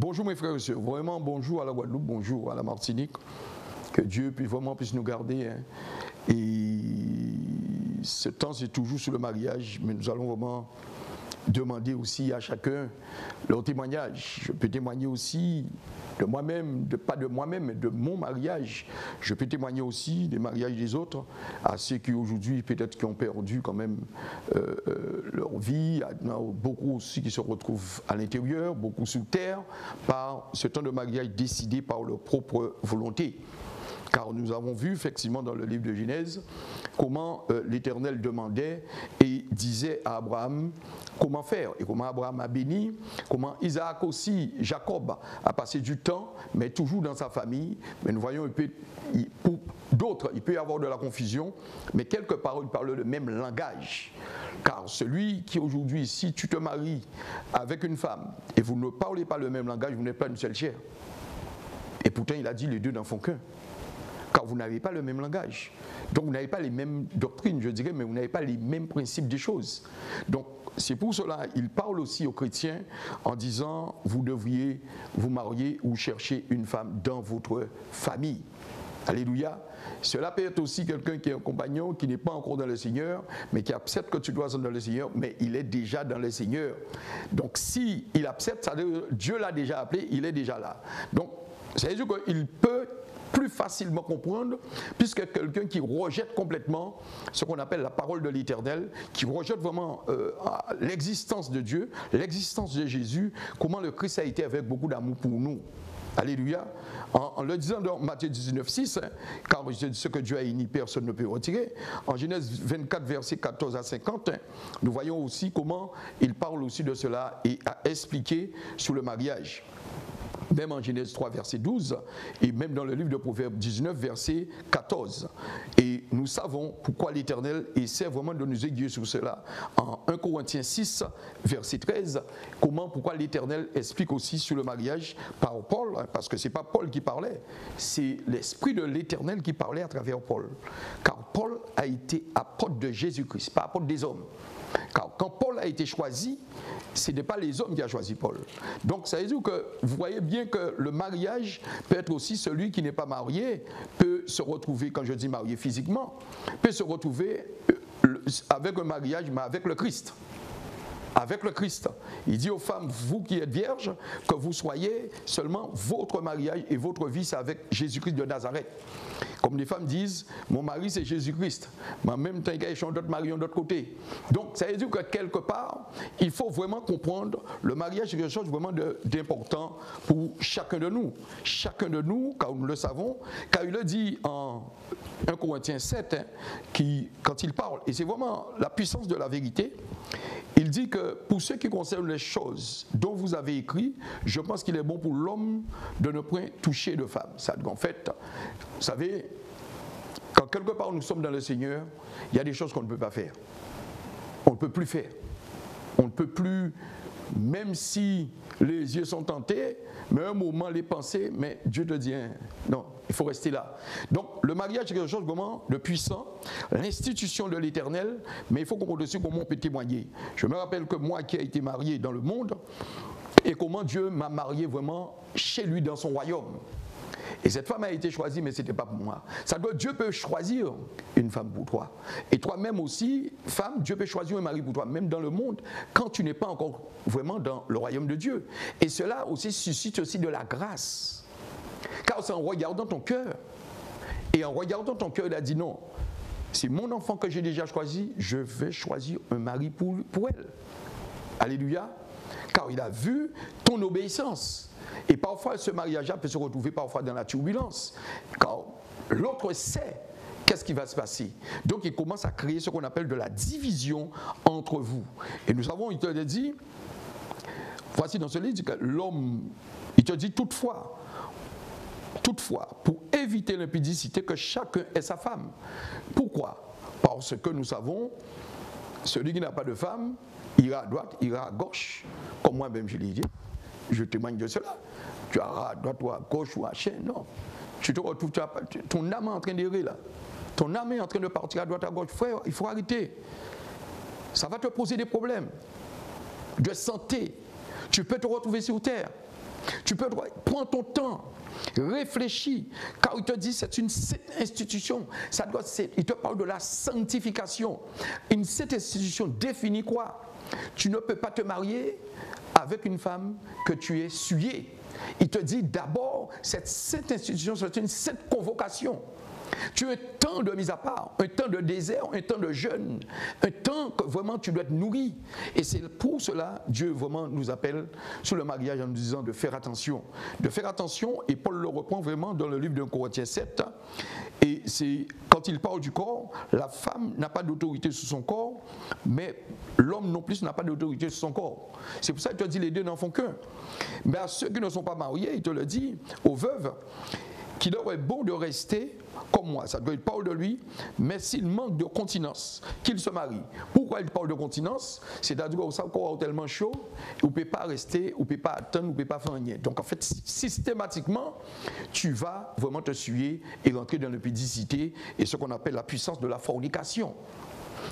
Bonjour mes frères et sœurs, vraiment bonjour à la Guadeloupe, bonjour à la Martinique, que Dieu puisse nous garder. Hein. Et ce temps c'est toujours sur le mariage, mais nous allons vraiment demander aussi à chacun leur témoignage. Je peux témoigner aussi de moi-même, pas de moi-même, mais de mon mariage. Je peux témoigner aussi des mariages des autres, à ceux qui aujourd'hui peut-être qui ont perdu quand même leur vie, beaucoup aussi qui se retrouvent à l'intérieur, beaucoup sous terre, par ce temps de mariage décidé par leur propre volonté. Car nous avons vu effectivement dans le livre de Genèse comment l'Éternel demandait et disait à Abraham comment faire et comment Abraham a béni, comment Isaac aussi, Jacob a passé du temps, mais toujours dans sa famille. Mais nous voyons, pour d'autres, il peut y avoir de la confusion, mais quelque part, ils parlent le même langage. Car celui qui aujourd'hui, si tu te maries avec une femme et vous ne parlez pas le même langage, vous n'êtes pas une seule chair. Et pourtant, il a dit les deux n'en font qu'un. Car vous n'avez pas le même langage. Donc vous n'avez pas les mêmes doctrines, je dirais, mais vous n'avez pas les mêmes principes des choses. Donc c'est pour cela qu'il parle aussi aux chrétiens en disant vous devriez vous marier ou chercher une femme dans votre famille. Alléluia. Cela peut être aussi quelqu'un qui est un compagnon, qui n'est pas encore dans le Seigneur, mais qui accepte que tu dois être dans le Seigneur, mais il est déjà dans le Seigneur. Donc si il accepte, ça veut dire que Dieu l'a déjà appelé, il est déjà là. Donc ça veut dire qu'il peut plus facilement comprendre, puisque quelqu'un qui rejette complètement ce qu'on appelle la parole de l'Éternel, qui rejette vraiment l'existence de Dieu, l'existence de Jésus, comment le Christ a été avec beaucoup d'amour pour nous. Alléluia. En le disant dans Matthieu 19, 6, hein, car ce que Dieu a uni, personne ne peut retirer. En Genèse 24, versets 14 à 50, hein, nous voyons aussi comment il parle aussi de cela et a expliqué sur le mariage. Même en Genèse 3, verset 12, et même dans le livre de Proverbes 19, verset 14. Et nous savons pourquoi l'Éternel essaie vraiment de nous aiguiller sur cela. En 1 Corinthiens 6, verset 13, pourquoi l'Éternel explique aussi sur le mariage par Paul, parce que ce n'est pas Paul qui parlait, c'est l'Esprit de l'Éternel qui parlait à travers Paul. Car Paul a été apôtre de Jésus-Christ, pas apôtre des hommes. Car quand Paul a été choisi, ce n'est pas les hommes qui ont choisi Paul. Donc ça veut dire que vous voyez bien que le mariage peut être aussi celui qui n'est pas marié, peut se retrouver, quand je dis marié physiquement, peut se retrouver avec un mariage, mais avec le Christ. Avec le Christ. Il dit aux femmes, vous qui êtes vierges, que vous soyez seulement votre mariage et votre vie, c'est avec Jésus-Christ de Nazareth. Comme les femmes disent, mon mari c'est Jésus-Christ, mais en même temps, ils sont d'autres maris de l'autre côté. Donc, ça veut dire que quelque part, il faut vraiment comprendre, le mariage c'est quelque chose vraiment d'important pour chacun de nous. Chacun de nous, car nous le savons, car il le dit en 1 Corinthiens 7, hein, quand il parle, et c'est vraiment la puissance de la vérité, il dit que pour ce qui concerne les choses dont vous avez écrit, je pense qu'il est bon pour l'homme de ne point toucher de femme. En fait, vous savez, quand quelque part nous sommes dans le Seigneur, il y a des choses qu'on ne peut pas faire. On ne peut plus faire. On ne peut plus, même si les yeux sont tentés, mais à un moment les pensées, mais Dieu te dit, hein, non, il faut rester là. Donc le mariage c'est quelque chose vraiment de puissant, l'institution de l'Éternel, mais il faut comprendre aussi comment on peut témoigner. Je me rappelle que moi qui ai été marié dans le monde, et comment Dieu m'a marié vraiment chez lui dans son royaume. Et cette femme a été choisie, mais ce n'était pas pour moi. Dieu peut choisir une femme pour toi. Et toi-même aussi, femme, Dieu peut choisir un mari pour toi, même dans le monde, quand tu n'es pas encore vraiment dans le royaume de Dieu. Et cela aussi suscite aussi de la grâce. Car c'est en regardant ton cœur. Et en regardant ton cœur, il a dit non, c'est mon enfant que j'ai déjà choisi, je vais choisir un mari pour elle. Alléluia. Car il a vu ton obéissance. Et parfois, ce mariage-là peut se retrouver parfois dans la turbulence. Car l'autre sait qu'est-ce qui va se passer. Donc, il commence à créer ce qu'on appelle de la division entre vous. Et nous savons, il te dit, voici dans ce livre, que l'homme, il te dit toutefois, pour éviter l'impudicité, que chacun ait sa femme. Pourquoi? Parce que nous savons, celui qui n'a pas de femme, ira à droite, ira à gauche, comme moi-même je l'ai dit. Je témoigne de cela. Tu iras à droite ou à gauche ou à chaîne, non. Tu te retrouves, ton âme est en train d'errer là. Ton âme est en train de partir à droite, à gauche. Frère, il faut arrêter. Ça va te poser des problèmes de santé. Tu peux te retrouver sur terre. Tu peux prendre ton temps, réfléchis, car il te dit c'est une sainte institution. Il te parle de la sanctification. Une sainte institution définit quoi? Tu ne peux pas te marier avec une femme que tu es souillée. Il te dit d'abord, cette sainte institution, c'est une sainte convocation. Tu as un temps de mise à part, un temps de désert, un temps de jeûne, un temps que vraiment tu dois être nourri. Et c'est pour cela Dieu vraiment nous appelle sur le mariage en nous disant de faire attention. De faire attention, et Paul le reprend vraiment dans le livre de Corinthiens 7. Et c'est quand il parle du corps, la femme n'a pas d'autorité sur son corps, mais l'homme non plus n'a pas d'autorité sur son corps. C'est pour ça qu'il te dit les deux n'en font qu'un. Mais à ceux qui ne sont pas mariés, il te le dit, aux veuves, qu'il leur est bon de rester comme moi. Ça doit être parle de lui, mais s'il manque de continence, qu'il se marie. Pourquoi il parle de continence? C'est-à-dire que ça corps tellement chaud, vous ne pouvez pas rester, vous ne pouvez pas attendre, vous ne pouvez pas faire rien. Donc en fait, systématiquement, tu vas vraiment te suyer et rentrer dans l'épidicité et ce qu'on appelle la puissance de la fornication.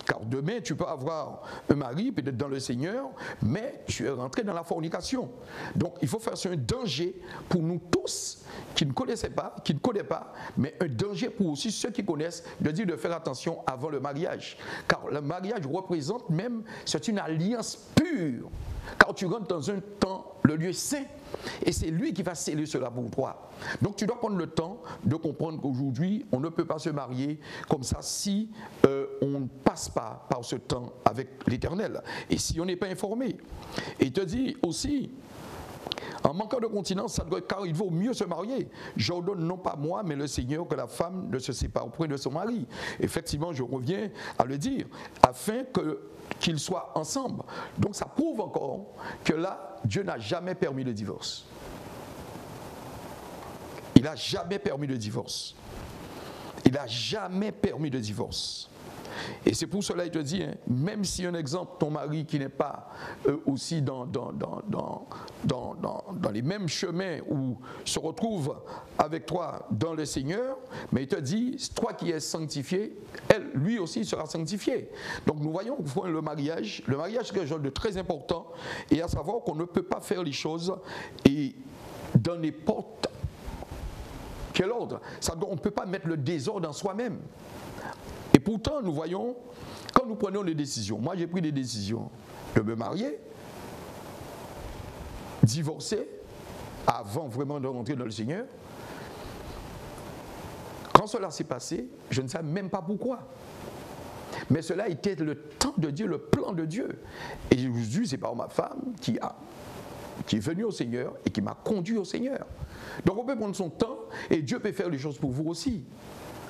Car demain, tu peux avoir un mari, peut-être dans le Seigneur, mais tu es rentré dans la fornication. Donc, il faut faire un danger pour nous tous qui ne connaissaient pas, qui ne connaissent pas, mais un danger pour aussi ceux qui connaissent, de dire de faire attention avant le mariage. Car le mariage représente même, c'est une alliance pure. Car tu rentres dans un temps, le lieu saint, et c'est lui qui va sceller cela pour toi. Donc tu dois prendre le temps de comprendre qu'aujourd'hui, on ne peut pas se marier comme ça si on ne passe pas par ce temps avec l'Éternel. Et si on n'est pas informé. Et il te dit aussi, en manquant de continence, car il vaut mieux se marier. J'ordonne non pas moi, mais le Seigneur, que la femme ne se sépare auprès de son mari. Effectivement, je reviens à le dire, afin qu'ils soient ensemble. Donc ça prouve encore que là, Dieu n'a jamais permis le divorce. Il n'a jamais permis le divorce. Il n'a jamais permis le divorce. Et c'est pour cela qu'il te dit, hein, même si un exemple, ton mari qui n'est pas aussi dans les mêmes chemins où se retrouve avec toi dans le Seigneur, mais il te dit, toi qui es sanctifié, lui aussi sera sanctifié. Donc nous voyons le mariage c'est quelque chose de très important, et à savoir qu'on ne peut pas faire les choses et dans n'importe quel ordre. On ne peut pas mettre le désordre en soi-même. Et pourtant, nous voyons, quand nous prenons des décisions, moi j'ai pris des décisions de me marier, divorcer, avant vraiment de rentrer dans le Seigneur. Quand cela s'est passé, je ne savais même pas pourquoi. Mais cela était le temps de Dieu, le plan de Dieu. Et aujourd'hui, c'est par ma femme qui est venue au Seigneur et qui m'a conduit au Seigneur. Donc on peut prendre son temps et Dieu peut faire les choses pour vous aussi.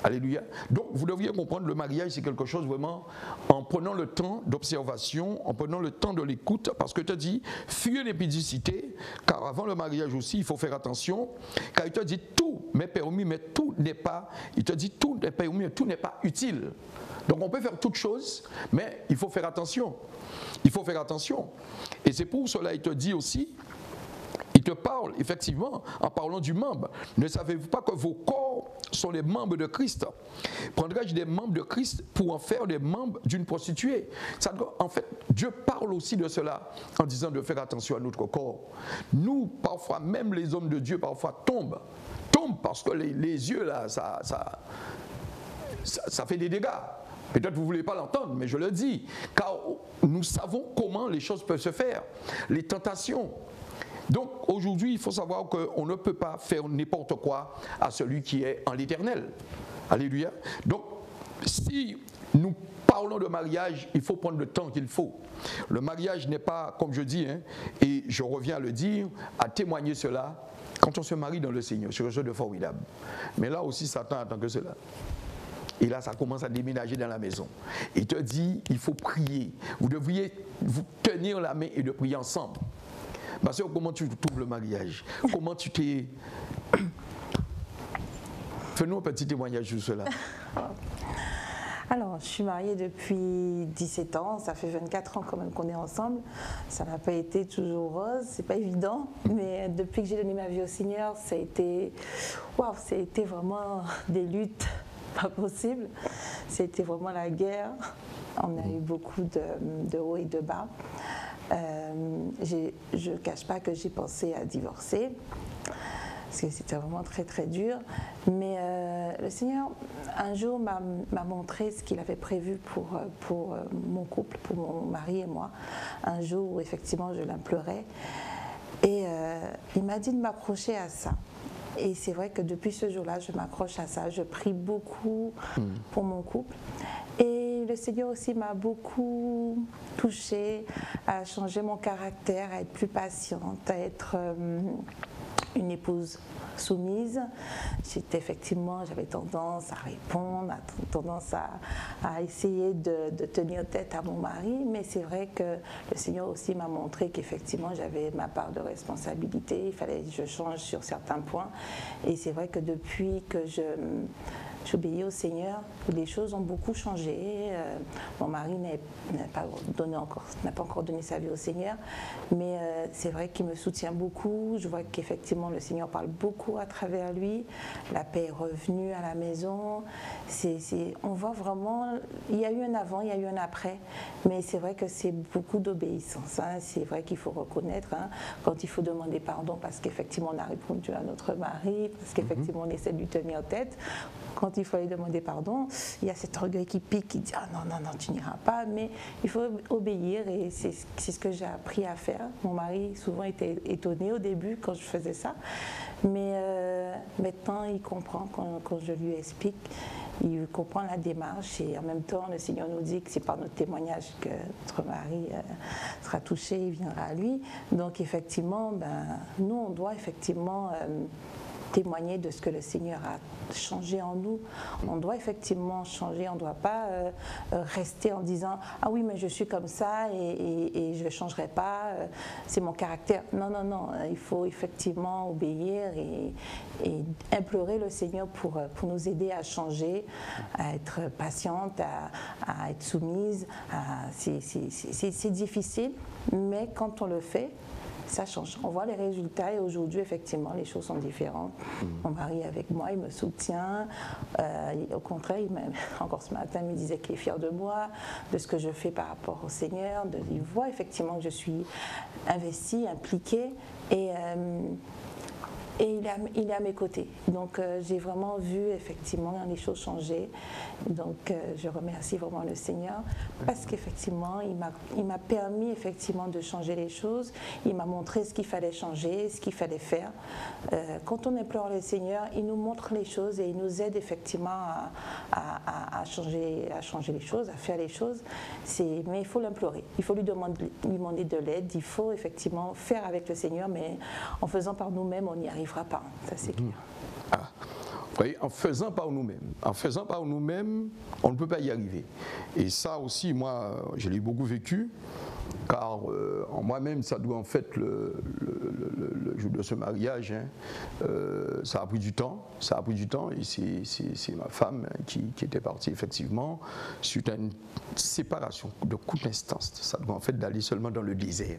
Alléluia. Donc vous devriez comprendre, le mariage c'est quelque chose vraiment en prenant le temps d'observation, en prenant le temps de l'écoute, parce que tu as dit, fuyez l'épidicité, car avant le mariage aussi il faut faire attention, car il te dit tout m'est permis, mais tout n'est pas, il te dit tout n'est pas permis, mais tout n'est pas utile. Donc on peut faire toutes choses, mais il faut faire attention. Il faut faire attention. Et c'est pour cela il te dit aussi, il te parle effectivement en parlant du membre. Ne savez-vous pas que vos corps sont les membres de Christ? Prendrai-je des membres de Christ pour en faire des membres d'une prostituée? En fait, Dieu parle aussi de cela en disant de faire attention à notre corps. Nous, parfois, même les hommes de Dieu, parfois tombent parce que les yeux là, ça fait des dégâts. Peut-être que vous ne voulez pas l'entendre, mais je le dis, car nous savons comment les choses peuvent se faire, les tentations. Donc aujourd'hui, il faut savoir qu'on ne peut pas faire n'importe quoi à celui qui est en l'Éternel. Alléluia. Donc, si nous parlons de mariage, il faut prendre le temps qu'il faut. Le mariage n'est pas, comme je dis, hein, et je reviens à le dire, à témoigner cela, quand on se marie dans le Seigneur, c'est quelque chose de formidable. Mais là aussi, Satan attend que cela. Et là, ça commence à déménager dans la maison. Il te dit, il faut prier. Vous devriez vous tenir la main et de prier ensemble. Parce que comment tu trouves le mariage? Comment tu t'es... Fais-nous un petit témoignage sur cela. Alors, je suis mariée depuis 17 ans, ça fait 24 ans quand même qu'on est ensemble. Ça n'a pas été toujours rose, c'est pas évident, mais depuis que j'ai donné ma vie au Seigneur, ça a été vraiment des luttes pas possibles. C'était vraiment la guerre. On a eu beaucoup de hauts et de bas. Je ne cache pas que j'ai pensé à divorcer, parce que c'était vraiment très très dur. Mais le Seigneur, un jour, m'a montré ce qu'il avait prévu pour mon couple, pour mon mari et moi. Un jour où effectivement je l'implorais. Et il m'a dit de m'accrocher à ça. Et c'est vrai que depuis ce jour-là, je m'accroche à ça. Je prie beaucoup pour mon couple. Et le Seigneur aussi m'a beaucoup touchée, à changer mon caractère, à être plus patiente, à être une épouse soumise. J'avais tendance à répondre, tendance à essayer de tenir tête à mon mari, mais c'est vrai que le Seigneur aussi m'a montré qu'effectivement j'avais ma part de responsabilité, il fallait que je change sur certains points. Et c'est vrai que depuis que j'obéis au Seigneur, les choses ont beaucoup changé. Mon mari n'a pas encore donné sa vie au Seigneur, mais c'est vrai qu'il me soutient beaucoup. Je vois qu'effectivement le Seigneur parle beaucoup à travers lui. La paix est revenue à la maison. On voit vraiment, il y a eu un avant, il y a eu un après, mais c'est vrai que c'est beaucoup d'obéissance. Hein. C'est vrai qu'il faut reconnaître quand il faut demander pardon parce qu'effectivement on a répondu à notre mari, parce qu'effectivement on essaie de lui tenir tête. Quand il faut lui demander pardon, il y a cet orgueil qui pique, qui dit « Ah non, non, non, tu n'iras pas », mais il faut obéir et c'est ce que j'ai appris à faire. Mon mari souvent était étonné au début quand je faisais ça, mais maintenant il comprend quand je lui explique, il comprend la démarche et en même temps le Seigneur nous dit que c'est par notre témoignage que notre mari sera touché, il viendra à lui. Donc effectivement, nous on doit effectivement témoigner de ce que le Seigneur a changé en nous. On doit effectivement changer, on ne doit pas rester en disant « Ah oui, mais je suis comme ça et je ne changerai pas, c'est mon caractère ». Non, non, non, il faut effectivement obéir et implorer le Seigneur pour nous aider à changer, à être patiente, à être soumise. C'est difficile, mais quand on le fait, ça change. On voit les résultats et aujourd'hui, effectivement, les choses sont différentes. Mon mari est avec moi, il me soutient. Au contraire, encore ce matin, il me disait qu'il est fier de moi, de ce que je fais par rapport au Seigneur. Il voit effectivement que je suis investie, impliquée et il est à mes côtés. Donc j'ai vraiment vu effectivement les choses changer. Donc je remercie vraiment le Seigneur parce qu'effectivement il m'a permis effectivement de changer les choses. Il m'a montré ce qu'il fallait changer, ce qu'il fallait faire. Quand on implore le Seigneur, il nous montre les choses et il nous aide effectivement à changer les choses, à faire les choses. Mais il faut l'implorer, il faut lui demander de l'aide, il faut effectivement faire avec le Seigneur, mais en faisant par nous-mêmes, on n'y arrivera pas, ça c'est clair. Ah. Oui, en faisant par nous-mêmes, on ne peut pas y arriver. Et ça aussi, moi, je l'ai beaucoup vécu, car en moi-même, ça doit en fait, le jour de ce mariage, ça a pris du temps, et c'est ma femme qui était partie effectivement, suite à une séparation de courte instance. Ça doit en fait d'aller seulement dans le désert.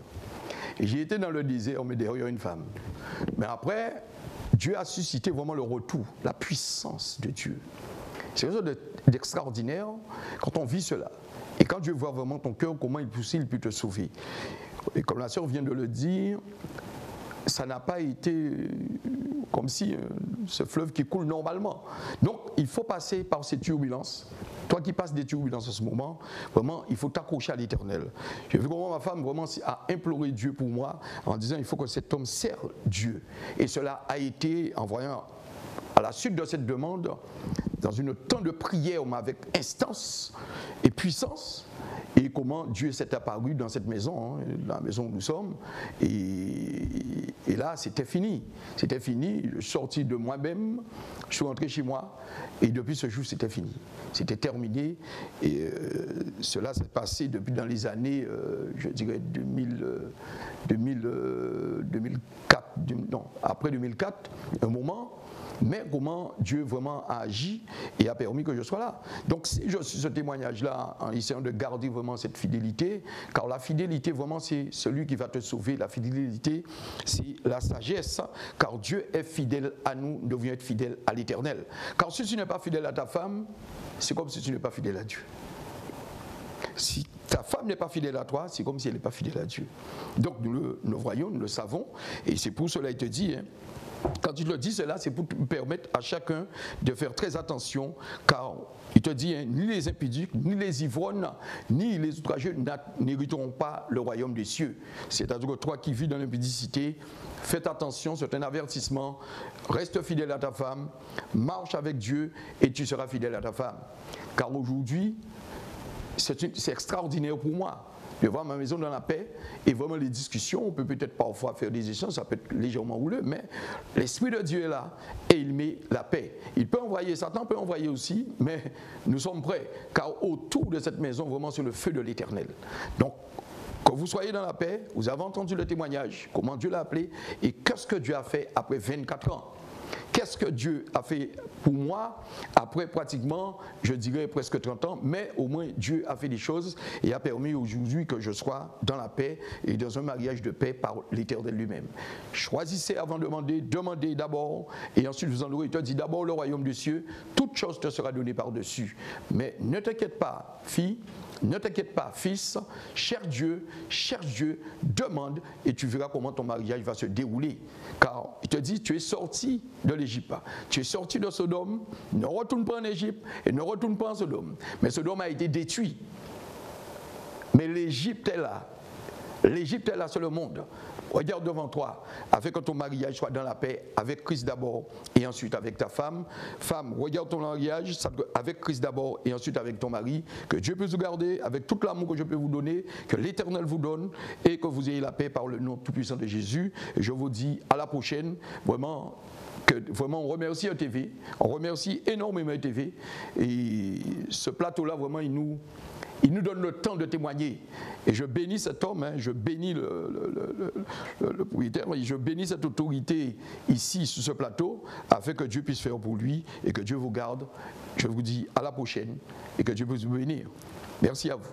Et j'ai été dans le désert, mais derrière une femme. Mais après, Dieu a suscité vraiment le retour, la puissance de Dieu. C'est quelque chose d'extraordinaire quand on vit cela. Et quand Dieu voit vraiment ton cœur, comment il peut te sauver. Et comme la sœur vient de le dire, ça n'a pas été comme si ce fleuve qui coule normalement. Donc, il faut passer par ces turbulences. Toi qui passes des turbulences en ce moment, vraiment, il faut t'accrocher à l'Éternel. J'ai vu comment ma femme vraiment a imploré Dieu pour moi en disant il faut que cet homme serve Dieu. Et cela a été, en voyant à la suite de cette demande, dans un temps de prière, mais avec instance et puissance, et comment Dieu s'est apparu dans cette maison, la maison où nous sommes. Et là, c'était fini. C'était fini. Je suis sorti de moi-même, je suis rentré chez moi, et depuis ce jour, c'était fini. C'était terminé. Et cela s'est passé depuis dans les années, je dirais, 2004, après 2004, un moment. Mais comment Dieu vraiment a agi et a permis que je sois là. Donc si je suis ce témoignage-là en essayant de garder vraiment cette fidélité, car la fidélité vraiment c'est celui qui va te sauver, la fidélité c'est la sagesse, car Dieu est fidèle à nous, nous devons être fidèles à l'Éternel. Car si tu n'es pas fidèle à ta femme, c'est comme si tu n'es pas fidèle à Dieu. Si ta femme n'est pas fidèle à toi, c'est comme si elle n'est pas fidèle à Dieu. Donc nous le voyons, nous le savons, et c'est pour cela qu'il te dit, quand il te dit cela, c'est pour permettre à chacun de faire très attention, car il te dit, ni les impudiques, ni les ivrognes, ni les outrageux n'hériteront pas le royaume des cieux. C'est-à-dire que toi qui vis dans l'impudicité, fais attention, c'est un avertissement, reste fidèle à ta femme, marche avec Dieu et tu seras fidèle à ta femme. Car aujourd'hui, c'est extraordinaire pour moi de voir ma maison dans la paix et vraiment les discussions, on peut peut-être parfois faire des échanges, ça peut être légèrement houleux, mais l'Esprit de Dieu est là et il met la paix. Il peut envoyer, Satan peut envoyer aussi, mais nous sommes prêts, car autour de cette maison, vraiment c'est le feu de l'Éternel. Donc, que vous soyez dans la paix, vous avez entendu le témoignage, comment Dieu l'a appelé et qu'est-ce que Dieu a fait après 24 ans. Qu'est-ce que Dieu a fait pour moi après pratiquement, je dirais presque 30 ans, mais au moins Dieu a fait des choses et a permis aujourd'hui que je sois dans la paix et dans un mariage de paix par l'Éternel lui-même. Choisissez avant de demander, demandez d'abord et ensuite vous en aurez. Il te dit d'abord le royaume des cieux, toute chose te sera donnée par-dessus. Mais ne t'inquiète pas, fille. Ne t'inquiète pas, fils, cherche Dieu, demande et tu verras comment ton mariage va se dérouler. Car il te dit, tu es sorti de l'Égypte, tu es sorti de Sodome, ne retourne pas en Égypte et ne retourne pas en Sodome. Mais Sodome a été détruit. Mais l'Égypte est là. L'Égypte est là sur le monde. Regarde devant toi, afin que ton mariage soit dans la paix avec Christ d'abord et ensuite avec ta femme. Femme, regarde ton mariage avec Christ d'abord et ensuite avec ton mari. Que Dieu puisse vous garder avec tout l'amour que je peux vous donner, que l'Éternel vous donne et que vous ayez la paix par le nom tout-puissant de Jésus. Et je vous dis à la prochaine. Vraiment, on remercie ETV, on remercie énormément ETV. Et ce plateau-là, vraiment, il nous donne le temps de témoigner. Et je bénis cet homme, je bénis le propriétaire, et je bénis cette autorité ici sur ce plateau, afin que Dieu puisse faire pour lui et que Dieu vous garde. Je vous dis à la prochaine et que Dieu puisse vous bénir. Merci à vous.